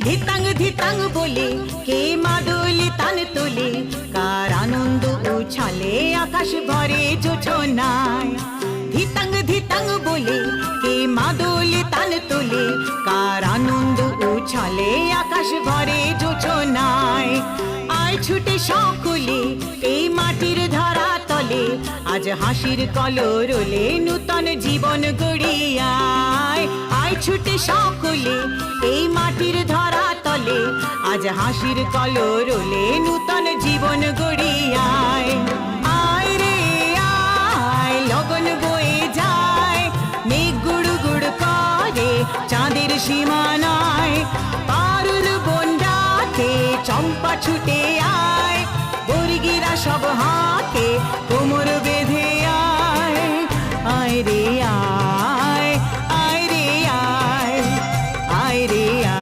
ধিতাং ধিতাং বলে কে মাদলে তান তোলে, কার আনন্দ উছালে আকাশ ভরে জোছনায়। ধিতাং ধিতাং বলে কে মাদলে তান তোলে, কার আনন্দ উছালে আকাশ ভরে জোছনায়। আয় ছুটে সকলে এই মাটির ধরা তলে, আজ হাসির কলরলে নূতন জীবন গড়িয়ায়। আয় ছুটে সকলে এই মাটির ধরা তলে, আজ হাসির কলরলে নূতন জীবন গড়িয়ায়। আয় রে আয় লগন বয়ে যায়, মেঘ গুড় গুড় করে চাঁদের সীমানায়। পারুল বন্ডাতে চম্পা ছুটে আয়, বর্গিরা সব হায়।